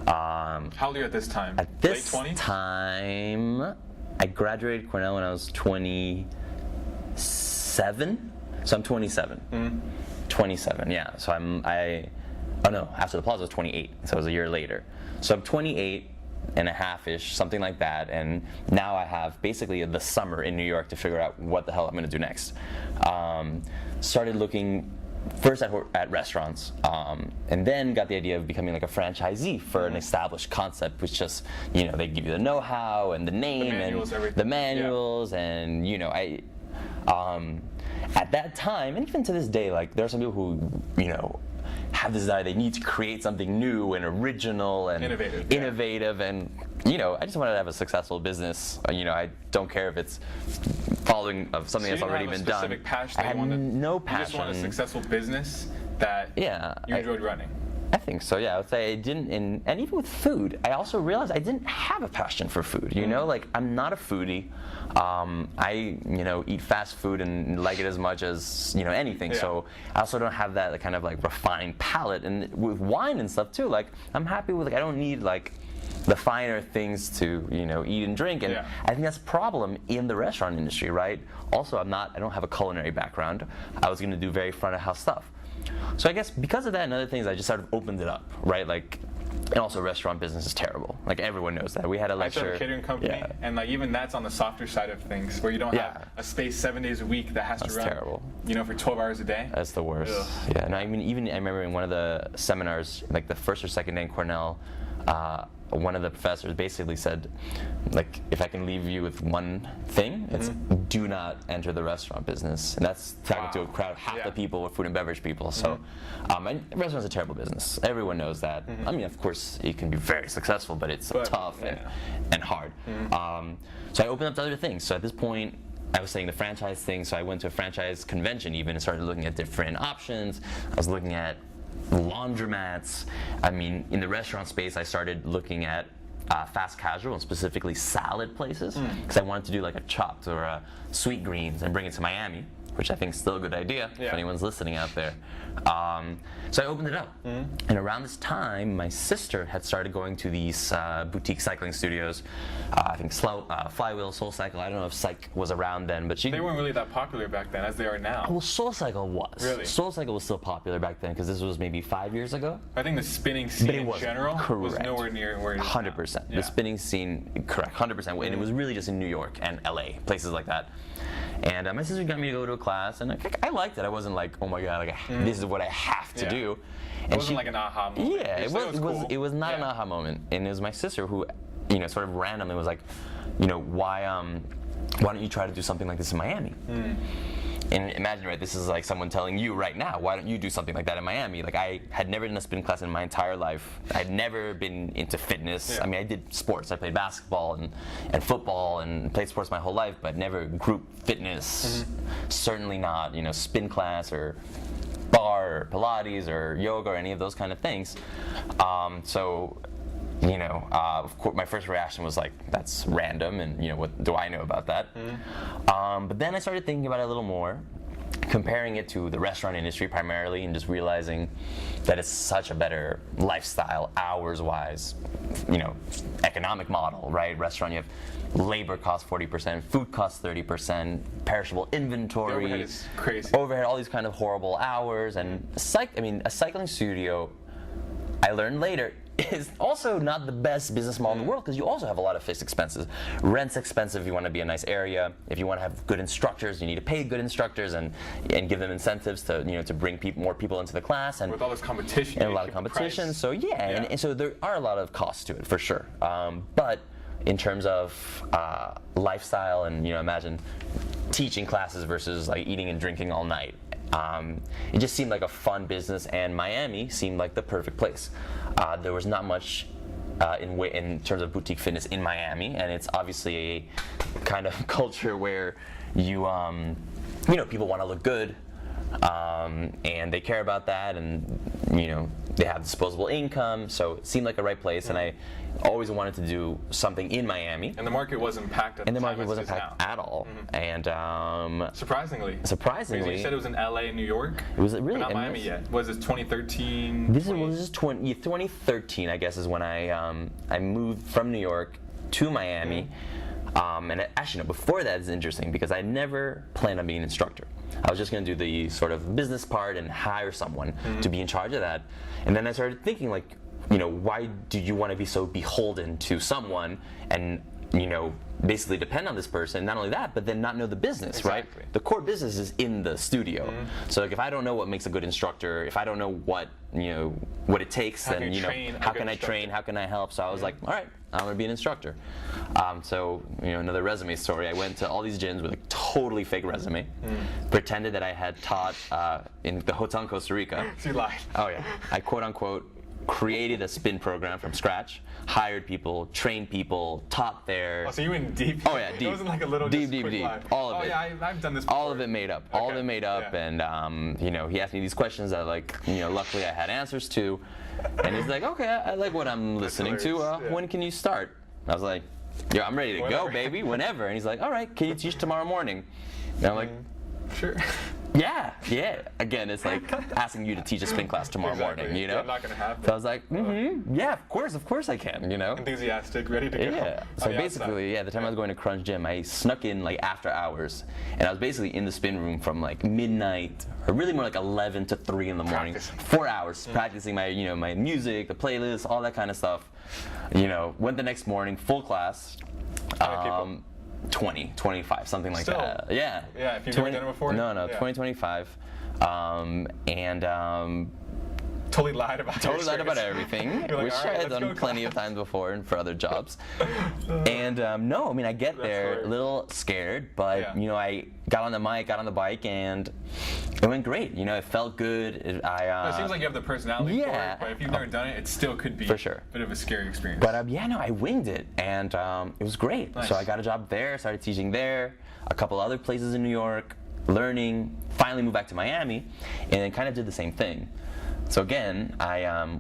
How old are you at this time? At this Late 20s? time, I graduated Cornell when I was 27. So I'm 27. 27, yeah. So after the Plaza I was 28. So it was a year later. So I'm 28. And a half-ish, something like that, and now I have basically the summer in New York to figure out what the hell I'm going to do next. Started looking first at restaurants, and then got the idea of becoming like a franchisee for an established concept, which just they give you the know-how and the name and the manuals, and I at that time, and even to this day, like there are some people who have this desire, they need to create something new and original and innovative and I just wanted to have a successful business. I don't care if it's following of something that's already been done. Passion I had no passion. You just want a successful business that you enjoyed running. I think so, yeah. I would say I didn't, and even with food, I also realized I didn't have a passion for food. Like I'm not a foodie. I eat fast food and like it as much as anything. So I also don't have that kind of like refined palate. And with wine and stuff too, like I'm happy with I don't need like the finer things to eat and drink. And I think that's a problem in the restaurant industry, right? Also, I don't have a culinary background. I was going to do very front of house stuff. So I guess because of that and other things, I just sort of opened it up, right? Like, and also restaurant business is terrible. Like everyone knows that. We had a lecture. I started a catering company, and like even that's on the softer side of things, where you don't have a space 7 days a week that has to run. Terrible. For 12 hours a day. That's the worst. Ugh. Yeah, and I remember in one of the seminars, like the first or second day in Cornell, one of the professors basically said, like, if I can leave you with one thing, it's do not enter the restaurant business. And that's talking to a crowd, half the people were food and beverage people. So and restaurants are a terrible business. Everyone knows that. I mean, of course, it can be very successful, but it's tough and hard. So I opened up to other things. So at this point, I was saying the franchise thing, so I went to a franchise convention even and started looking at different options. I was looking at laundromats. I mean, in the restaurant space, I started looking at fast casual and specifically salad places because I wanted to do like a Chopped or a Sweet Greens and bring it to Miami, which I think is still a good idea if anyone's listening out there. So I opened it up. And around this time, my sister had started going to these boutique cycling studios. I think Flywheel, Soul Cycle. I don't know if Psych was around then, but they weren't really that popular back then as they are now. Well, Soul Cycle was. Really? Soul Cycle was still popular back then because this was maybe 5 years ago. I think the spinning scene in general was nowhere near where it is 100%. The spinning scene, correct, 100%. And it was really just in New York and LA, places like that. And my sister got me to go to a class, and I liked it. I wasn't like, oh my god, like this is what I have to do. And it wasn't like an aha moment. Yeah, it was not an aha moment. And it was my sister who, sort of randomly was like, why don't you try to do something like this in Miami? and imagine, right, this is like someone telling you right now, why don't you do something like that in Miami? Like, I had never done a spin class in my entire life. I'd never been into fitness. Yeah. I mean, I did sports. I played basketball and football and played sports my whole life, but never group fitness. Certainly not, spin class or bar or Pilates or yoga or any of those kind of things. Of course, my first reaction was like, that's random, and what do I know about that? But then I started thinking about it a little more, comparing it to the restaurant industry primarily, and just realizing that it's such a better lifestyle, hours-wise, economic model, right? Restaurant, you have labor costs 40%, food costs 30%, perishable inventory, The overhead is crazy. Overhead, all these kind of horrible hours, and a cycling studio, I learned later, is also not the best business model in the world, because you also have a lot of fixed expenses. Rent's expensive if you want to be a nice area. If you want to have good instructors, you need to pay good instructors and give them incentives to to bring more people into the class. And with all this competition, and a lot of competition. Price. So and so there are a lot of costs to it for sure. But in terms of lifestyle and imagine teaching classes versus like eating and drinking all night. It just seemed like a fun business, and Miami seemed like the perfect place. There was not much in terms of boutique fitness in Miami, and it's obviously a kind of culture where people want to look good, and they care about that, and they have disposable income, so it seemed like a right place, and I always wanted to do something in Miami. And the market wasn't packed at the time. And the market wasn't packed at all. And surprisingly, you said it was in LA and New York. It was really, but not Miami yet. Was it 2013? This is 2013, I guess, is when I moved from New York to Miami. And actually, no, before that is interesting, because I never planned on being an instructor. I was just going to do the sort of business part and hire someone to be in charge of that. And then I started thinking, like, why do you want to be so beholden to someone and, basically depend on this person? Not only that, but then not know the business, Exactly. right? The core business is in the studio. So like, if I don't know what makes a good instructor, if I don't know what it takes, How then how can I train? How can I help? So I was like, all right, I'm gonna be an instructor. So another resume story. I went to all these gyms with a totally fake resume, pretended that I had taught in the hotel in Costa Rica. So you lied. Oh yeah, I quote unquote created a spin program from scratch, hired people, trained people, taught there. Oh, so you went deep. Oh yeah, deep. It wasn't like a little deep. lie. All of it. Yeah, I've done this before. All of it made up. All of it made up, Yeah. and he asked me these questions that luckily I had answers to, and he's like, okay, I like what I'm listening to. hilarious. When can you start? I was like, yo, I'm ready to Whenever. go, baby, whenever. And he's like, all right, can you teach tomorrow morning? And I'm like, Sure. yeah. Again, it's like asking you to teach a spin class tomorrow morning, Yeah, not gonna happen. So I was like, yeah, of course I can, Enthusiastic, ready to go. Yeah. So basically, the time I was going to Crunch Gym, I snuck in like after hours, and I was basically in the spin room from like midnight, or really more like 11 to 3 in the morning, Practicing. 4 hours practicing my my music, the playlist, all that kind of stuff. Went the next morning, full class. How many people? 20, 25, something like Still? that. Yeah. Yeah, if you've never done it before? No, Yeah. 20, 25. Totally lied about Totally lied about everything, You're like, which "All right, I had let's done go plenty of times before and for other jobs. And no, I mean, I get there hilarious. a little scared, but Yeah. I got on the mic, got on the bike, and it went great. It felt good. It seems like you have the personality for yeah. it, but if you've never done it, it still could be For sure. a bit of a scary experience. But I winged it, and it was great. Nice. So I got a job there, started teaching there, a couple other places in New York, learning, finally moved back to Miami, and then kind of did the same thing. So again, I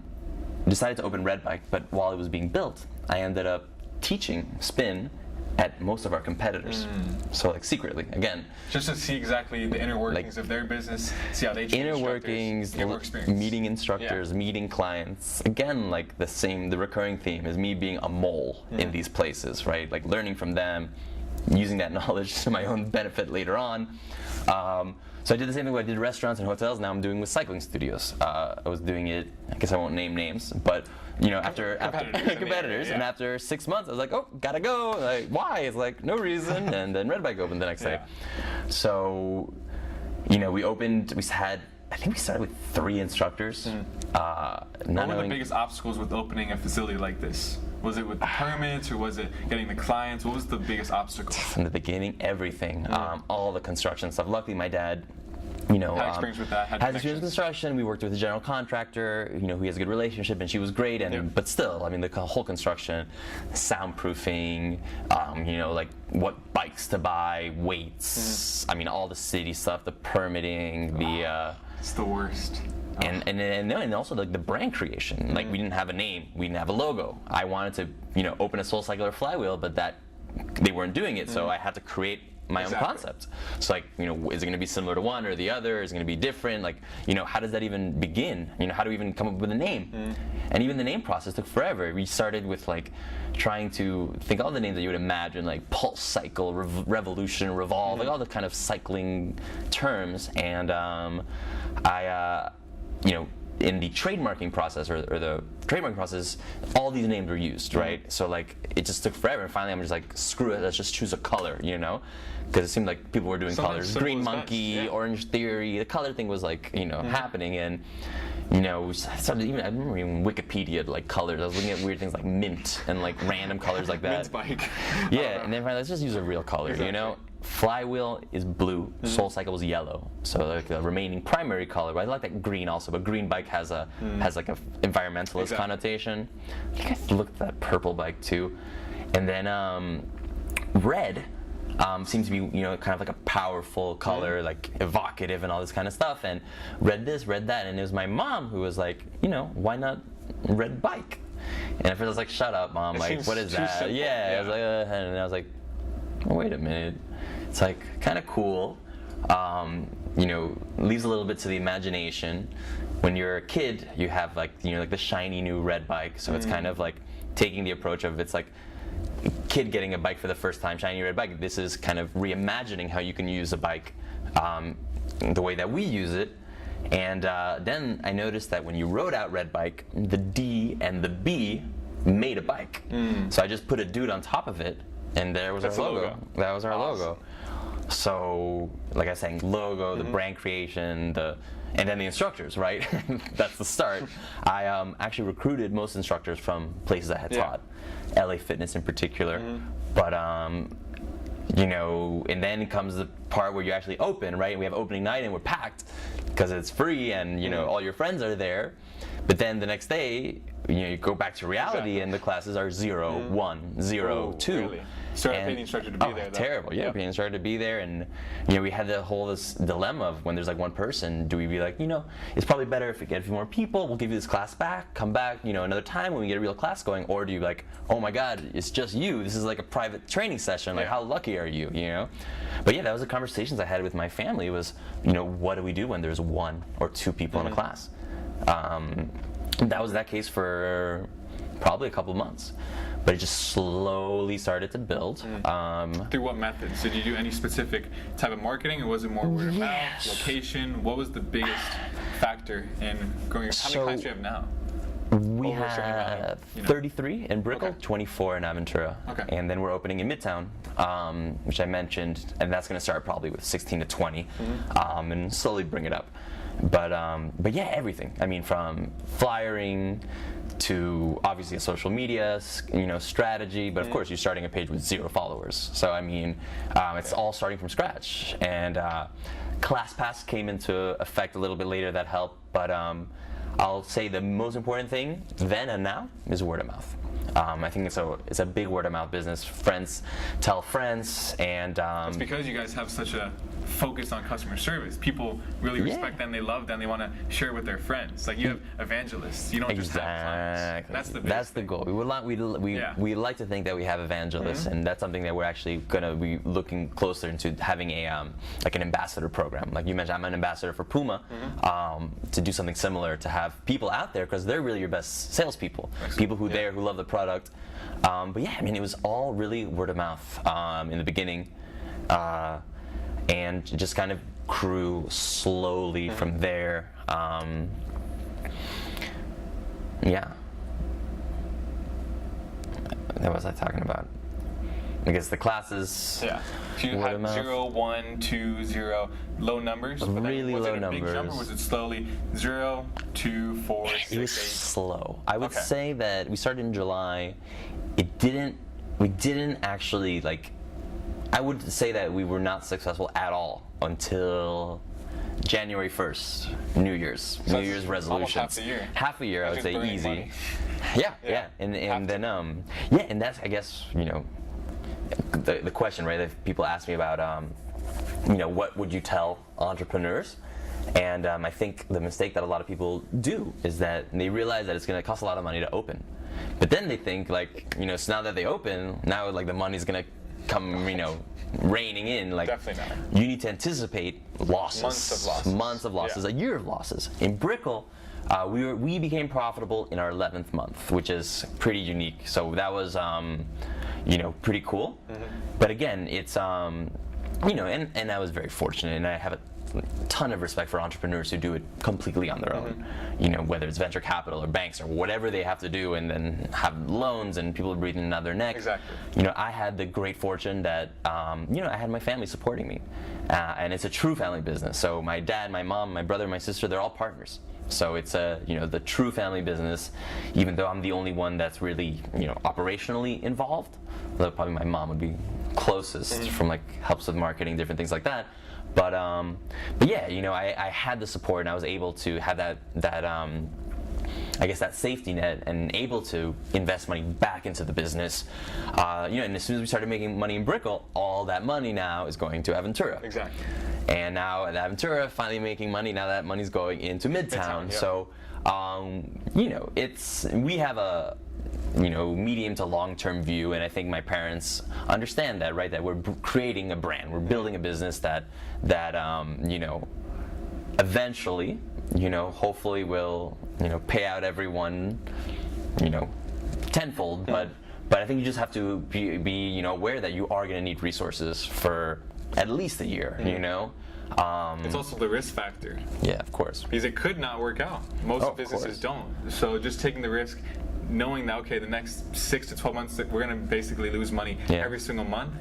decided to open RedBike, but while it was being built, I ended up teaching spin at most of our competitors. So like secretly, again. Just to see exactly the inner workings of their business, see how they treat Inner instructors, workings, get more experience. meeting instructors, meeting clients. Again, like the recurring theme is me being a mole in these places, right? Like learning from them, using that knowledge to my own benefit later on. So I did the same thing what I did restaurants and hotels. Now I'm doing with cycling studios. I was doing it, I guess I won't name names, but after competitors, Yeah. and after 6 months, I was like, oh, gotta go. Like, why? It's like no reason. And then RedBike opened the next day. So, I think we started with 3 instructors. What were the biggest obstacles with opening a facility like this? Was it with the permits, or was it getting the clients? What was the biggest obstacle? From the beginning, everything, all the construction stuff. Luckily, my dad, you know, had experience with that. Has experience with construction. We worked with a general contractor, you know, who has a good relationship, and she was great. And but still, I mean, the whole construction, soundproofing, you know, like what bikes to buy, weights. I mean, all the city stuff, the permitting, it's the worst. And also like the brand creation. Like we didn't have a name, we didn't have a logo. I wanted to, you know, open a SoulCycle or Flywheel, but that they weren't doing it, so I had to create my own concept. So like, you know, is it going to be similar to one or the other? Is it going to be different? Like, you know, how does that even begin? You know, how do we even come up with a name? And even the name process took forever. We started with like trying to think all the names that you would imagine, like pulse cycle, revolution, revolve, like all the kind of cycling terms. And you know, in the trademarking process or the trademarking process, all these names were used, right? So like it just took forever, and finally I'm just like, screw it, let's just choose a color, you know? Because it seemed like people were doing colors, Green Monkey, Orange Theory. The color thing was like, you know, happening, and you know, I remember even Wikipedia had, like colors. I was looking at weird things like mint and like random colors like that. Mint bike. Yeah, and then finally, let's just use a real color, you know? Flywheel is blue, SoulCycle is yellow, so like the remaining primary color. But I like that green also, but green bike has a like a environmentalist connotation. I think I looked at that purple bike too, and then red seems to be, you know, kind of like a powerful color, like evocative and all this kind of stuff. And read this, read that, and it was my mom who was like, you know, why not RedBike? And at first I was like, shut up, Mom, like what is that? Simple. Yeah, I was like, and I was like, oh, wait a minute. It's like kind of cool, you know, leaves a little bit to the imagination. When you're a kid, you have like, you know, like the shiny new red bike, so it's kind of like taking the approach of, it's like a kid getting a bike for the first time, shiny red bike. This is kind of reimagining how you can use a bike the way that we use it. And then I noticed that when you wrote out RedBike, the D and the B made a bike. So I just put a dude on top of it, and there was our logo. That was our logo. So, like I was saying, logo, the brand creation, and then the instructors, right? That's the start. I actually recruited most instructors from places I had taught, LA Fitness in particular. But you know, and then comes the part where you actually open, right? And we have opening night, and we're packed because it's free, and you know, all your friends are there. But then the next day, you know, you go back to reality, and the classes are 0, 1, 0, 2. Really? Started paying the instructor to be there, though. Terrible. Yeah, paying the instructor to be there, and you know, we had this dilemma of when there's like one person, do we be like, you know, it's probably better if we get a few more people, we'll give you this class back, come back, you know, another time when we get a real class going, or do you like, oh my God, it's just you, this is like a private training session, like how lucky are you, you know? But yeah, that was the conversations I had with my family was, you know, what do we do when there's 1 or 2 people in a class? That was that case for probably a couple of months, but it just slowly started to build. Through what methods? Did you do any specific type of marketing, or was it more word of mouth, location? What was the biggest factor in growing? How many clients do you have now? We have 33 in Brickell, 24 in Aventura, and then we're opening in Midtown, which I mentioned, and that's going to start probably with 16 to 20, and slowly bring it up. But yeah, everything. I mean, from flyering to obviously a social media, you know, strategy. But of course, you're starting a page with 0 followers. So I mean, it's all starting from scratch. And ClassPass came into effect a little bit later. That helped. But I'll say the most important thing then and now is word of mouth. I think it's a big word of mouth business. Friends tell friends, and it's because you guys have such a focus on customer service. People really respect them, they love them, they want to share with their friends. Like you have evangelists, you don't just have clients. That's the That's the goal. We like to think that we have evangelists, and that's something that we're actually going to be looking closer into having a like an ambassador program. Like you mentioned, I'm an ambassador for Puma, to do something similar, to have people out there, because they're really your best salespeople, people who who love the product. But yeah, I mean, it was all really word of mouth in the beginning, and just kind of grew slowly from there. Yeah. What was I talking about? I guess the classes. Yeah. So you had 0, 1, 2, 0, low numbers. But really was low it a numbers. Big jump, or was it slowly 0, 2, 4, 6, 8? It was slow. I would say that we started in July. We didn't actually like. I would say that we were not successful at all until January 1st, New Year's resolutions. Almost half a year. Half a year, I would say, easy. Money. Yeah. And then and that's, I guess, the question, right? That people ask me about, what would you tell entrepreneurs? And I think the mistake that a lot of people do is that they realize that it's going to cost a lot of money to open, but then they think like, so now that they open, now like the money's going to come, raining in. Like, definitely not. You need to anticipate losses. Months of losses. A year of losses. In Brickell, we became profitable in our 11th month, which is pretty unique. So that was, pretty cool. Mm-hmm. But again, it's, and I was very fortunate, and I have a ton of respect for entrepreneurs who do it completely on their own. Whether it's venture capital or banks or whatever they have to do, and then have loans and people breathing down their neck. Exactly. I had the great fortune that I had my family supporting me, and it's a true family business. So my dad, my mom, my brother, my sister, they're all partners. So it's the true family business, even though I'm the only one that's really operationally involved. Although probably my mom would be closest from like helps with marketing, different things like that. But yeah, I had the support, and I was able to have that I guess that safety net, and able to invest money back into the business. And as soon as we started making money in Brickell, all that money now is going to Aventura. Exactly. And now at Aventura, finally making money. Now that money's going into Midtown. Yeah. So, we have a medium to long-term view, and I think my parents understand that, right? That we're creating a brand, we're building a business that eventually, hopefully will, pay out everyone, tenfold. But I think you just have to be aware that you are going to need resources for at least a year. It's also the risk factor. Yeah, of course. Because it could not work out. Most businesses don't. So just taking the risk, knowing that, okay, the next 6 to 12 months, that we're going to basically lose money every single month.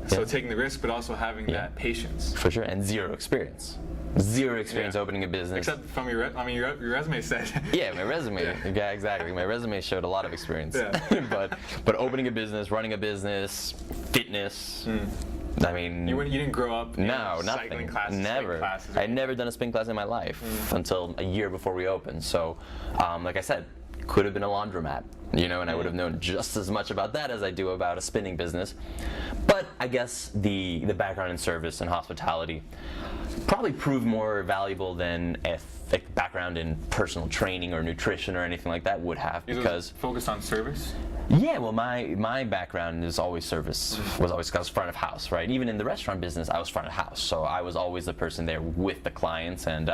So taking the risk, but also having that patience. For sure, and zero experience opening a business. Except from your resume said. Yeah, my resume. Yeah, exactly. My resume showed a lot of experience. Yeah. but opening a business, running a business, fitness. I mean, you didn't grow up. Nothing. Cycling classes. Never. I'd never done a spin class in my life until a year before we opened. So, like I said, could have been a laundromat, and I would have known just as much about that as I do about a spinning business. But I guess the background in service and hospitality probably proved more valuable than a background in personal training or nutrition or anything like that would have. Because focused on service. Yeah, well, my background is always service. I was front of house, right? Even in the restaurant business, I was front of house, so I was always the person there with the clients, and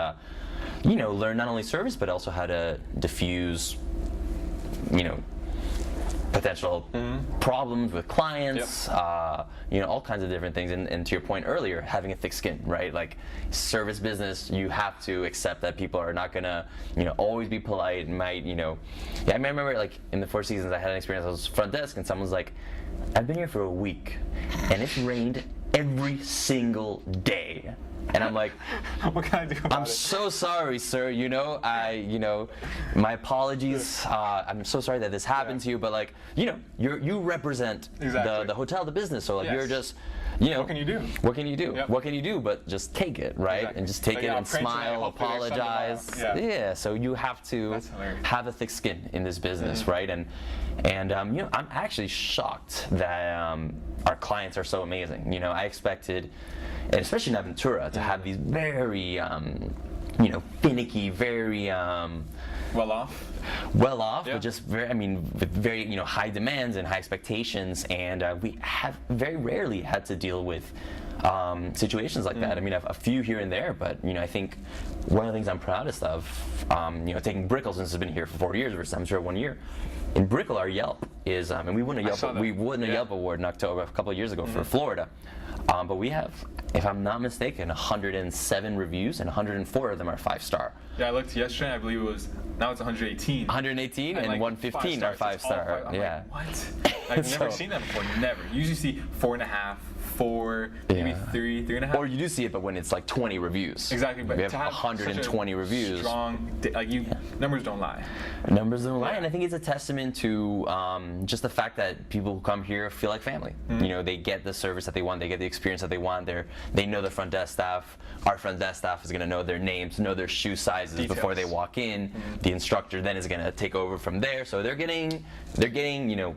learn not only service but also how to diffuse potential problems with clients, all kinds of different things. And to your point earlier, having a thick skin, right? Like service business, you have to accept that people are not gonna, always be polite. And might, Yeah, I remember like in the Four Seasons, I had an experience. I was front desk, and someone was like, "I've been here for a week, and it's rained every single day." And I'm like, what can I do about it? I'm so sorry, sir. My apologies. I'm so sorry that this happened to you. But like, you represent the hotel, the business. So like, you're just, what can you do? What can you do? Yep. What can you do? But just take it, right? Exactly. And just take it and smile, apologize. Yeah. So you have to have a thick skin in this business, right? And I'm actually shocked that our clients are so amazing. I expected, and especially in Aventura, to have these very, finicky, very well off, but just with very, high demands and high expectations, and we have very rarely had to deal with situations like that. I mean, a few here and there, but I think one of the things I'm proudest of, taking Brickell, since it's been here for 4 years versus Aventura 1 year. In Brickell, our Yelp is, and we won a Yelp, Yelp award in October a couple of years ago for Florida. But we have, if I'm not mistaken, 107 reviews, and 104 of them are 5-star. Yeah, I looked yesterday. I believe it was, now it's 118. 118 and like 115 are 5-star. I'm Yeah. like, what? I've never seen that before. Never. You usually see 4.5, 4, maybe 3, 3.5. Or you do see it, but when it's like 20 reviews. Exactly, but we have to have 120 reviews. Strong, numbers don't lie. Numbers don't lie, and I think it's a testament to just the fact that people who come here feel like family. You know, they get the service that they want, they get the experience that they want. They know the front desk staff. Our front desk staff is going to know their names, know their shoe sizes before they walk in. The instructor then is going to take over from there. So they're getting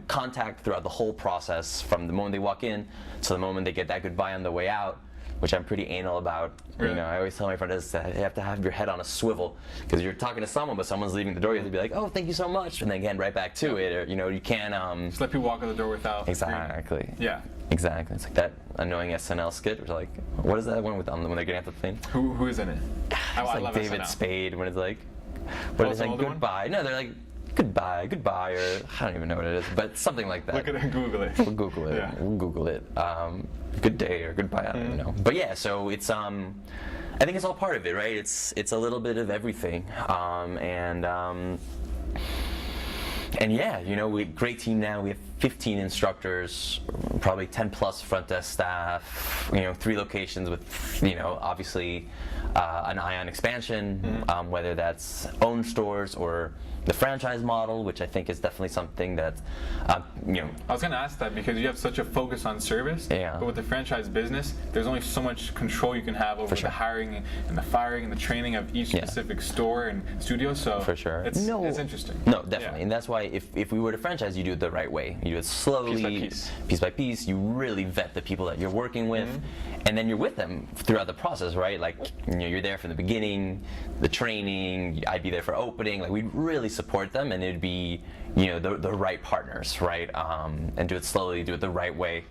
contact throughout the whole process from the moment they walk in to the moment they get that goodbye on the way out, which I'm pretty anal about. Really? You know, I always tell my friends that you have to have your head on a swivel, because you're talking to someone, but someone's leaving the door. You have to be like, "Oh, thank you so much," and then get right back to it. Or you can't. Just let people walk out the door without. Exactly. Yeah. Exactly. It's like that annoying SNL skit. Which like, what is that one with when they're getting off the plane? Who is in it? It's I like love David SNL. Spade when it's like, what is it? Like, goodbye. No, they're like goodbye, or I don't even know what it is, but something like that. Look at it and Google it. We'll Google it. Yeah. We'll Google it. Good day or goodbye. I don't even know. But yeah, so it's I think it's all part of it, right? It's a little bit of everything, and yeah, we great team now. We have 15 instructors, probably 10 plus front desk staff. 3 locations with obviously an eye on expansion, whether that's own stores or the franchise model, which I think is definitely something that I was going to ask that because you have such a focus on service. Yeah. But with the franchise business, there's only so much control you can have over the hiring and the firing and the training of each specific store and studio. So for sure, it's interesting. No, definitely, and that's why if we were to franchise, you do it the right way. You do it slowly, piece by piece. You really vet the people that you're working with, and then you're with them throughout the process, right? Like you're there from the beginning, the training. I'd be there for opening. Like we'd really support them, and it'd be the right partners, right? And do it slowly, do it the right way.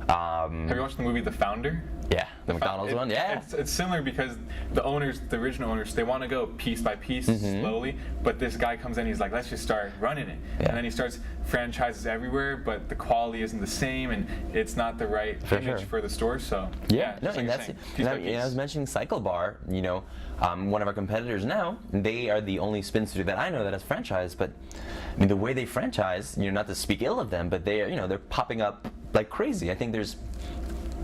Have you watched the movie The Founder? Yeah, the McDonald's one. Yeah, it's similar because the original owners, they want to go piece by piece, slowly. But this guy comes in, he's like, let's just start running it, and then he starts franchises everywhere, but the quality isn't the same, and it's not the right image for the store. So and that's it. I was mentioning Cycle Bar. One of our competitors now, they are the only spin studio that I know that has franchise. But I mean, the way they franchise, not to speak ill of them, but they're popping up like crazy. I think there's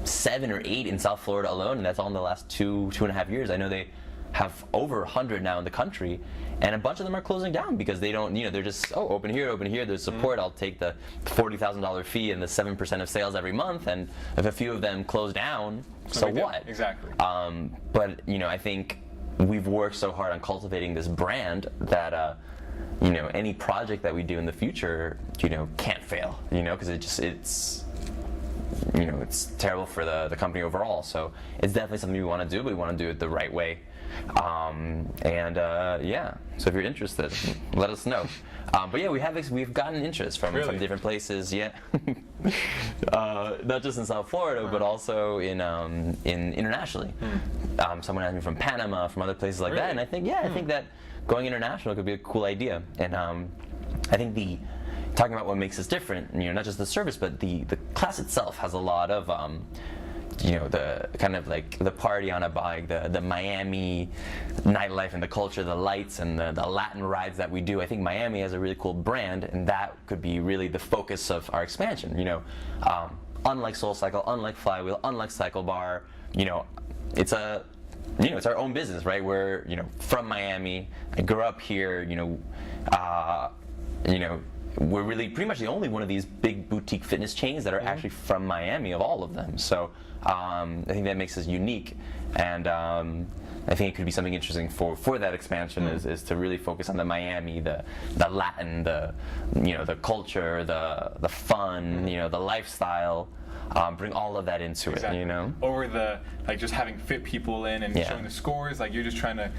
7 or 8 in South Florida alone, and that's all in the last 2.5 years. I know they have over 100 now in the country, and a bunch of them are closing down because they don't, they're just, open here, there's support, I'll take the $40,000 fee and the 7% of sales every month, and if a few of them close down, so what? Exactly. But, I think we've worked so hard on cultivating this brand that, any project that we do in the future, can't fail, because it's terrible for the company overall. So it's definitely something we want to do, but we want to do it the right way. So if you're interested, let us know. But yeah, we've gotten interest from different places. Yeah, not just in South Florida, but also in internationally. Someone asked me from Panama, from other places like that, and I think that going international could be a cool idea. And I think talking about what makes us different, not just the service, but the class itself has a lot of, the kind of like the party on a bike, the Miami nightlife and the culture, the lights and the Latin rides that we do. I think Miami has a really cool brand, and that could be really the focus of our expansion. Unlike SoulCycle, unlike Flywheel, unlike Cycle Bar, it's our own business, right? We're from Miami. I grew up here. We're really pretty much the only one of these big boutique fitness chains that are actually from Miami, of all of them. So I think that makes us unique, and I think it could be something interesting for that expansion is to really focus on the Miami, the Latin, the culture, the fun, the lifestyle. Bring all of that into it, Over the just having fit people in and showing the scores, you're just trying to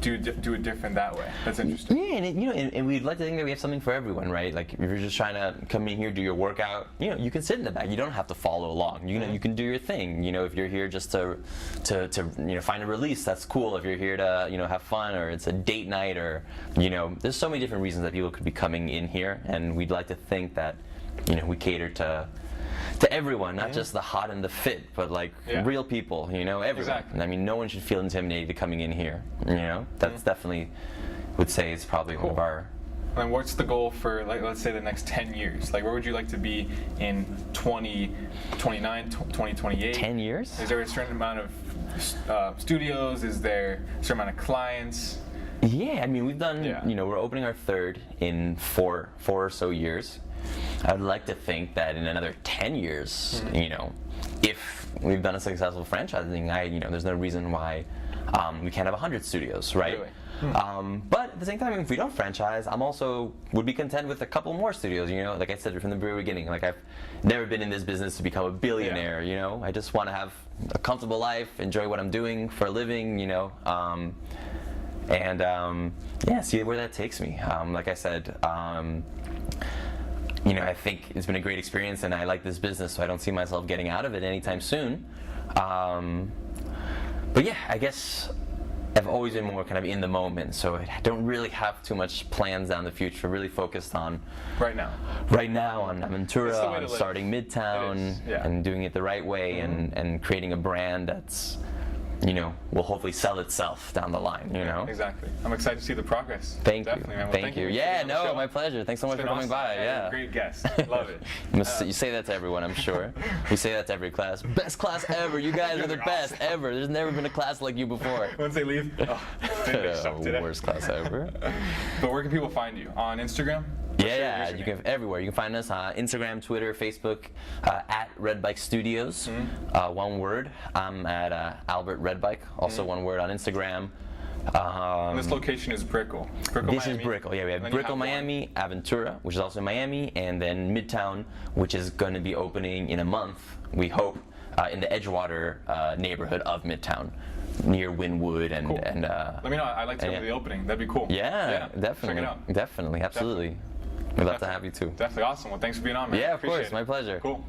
do it different that way. That's interesting. Yeah, and we'd like to think that we have something for everyone, right? Like if you're just trying to come in here, do your workout, you can sit in the back. You don't have to follow along. You can do your thing. If you're here just to find a release, that's cool. If you're here to have fun, or it's a date night, or there's so many different reasons that people could be coming in here, and we'd like to think that we cater to to everyone, not just the hot and the fit, but like real people, you know, everyone. Exactly. I mean, no one should feel intimidated coming in here, you know. That's definitely, would say, is probably one of our. And what's the goal for, like, let's say the next 10 years? Like, where would you like to be in 2029, 2028? 10 years? Is there a certain amount of studios? Is there a certain amount of clients? Yeah, I mean, we've done, you know, we're opening our third in four or so years. I would like to think that in another 10 years, you know, if we've done a successful franchising, you know, there's no reason why we can't have 100 studios, right? Really? But at the same time, if we don't franchise, I'm also would be content with a couple more studios. You know, like I said from the very beginning, like I've never been in this business to become a billionaire. You know, I just want to have a comfortable life, enjoy what I'm doing for a living. You know, yeah, see where that takes me. Like I said. You know, I think it's been a great experience, and I like this business, so I don't see myself getting out of it anytime soon. But yeah, I guess I've always been more kind of in the moment, so I don't really have too much plans down the future. Really focused on right now on Aventura, on starting Midtown, and doing it the right way, and creating a brand that's, you know, will hopefully sell itself down the line, you know? Exactly. I'm excited to see the progress. Thank Definitely, you. Man. Well, thank you. Yeah, no, my pleasure. Thanks so much for coming by. Yeah. Great guest. Love it. You say that to everyone, I'm sure. You say that to every class. Best class ever. You guys are the best ever. There's never been a class like you before. Once they leave, worst class ever. But where can people find you? On Instagram? Yeah, you can everywhere. You can find us on Instagram, Twitter, Facebook, at RedBike Studios, one word. I'm at Albert RedBike, also one word on Instagram. And this location is Brickell. This is Brickell. Yeah, we have Brickell, Miami, Aventura, which is also in Miami, and then Midtown, which is going to be opening in a month, we hope, in the Edgewater neighborhood of Midtown, near Wynwood and cool. Let me know. I'd like to go to the opening. That'd be cool. Yeah, definitely. Check it out. Definitely, absolutely. We'd love to have you too. Definitely awesome. Well, thanks for being on, man. Yeah, of course. My pleasure. Cool.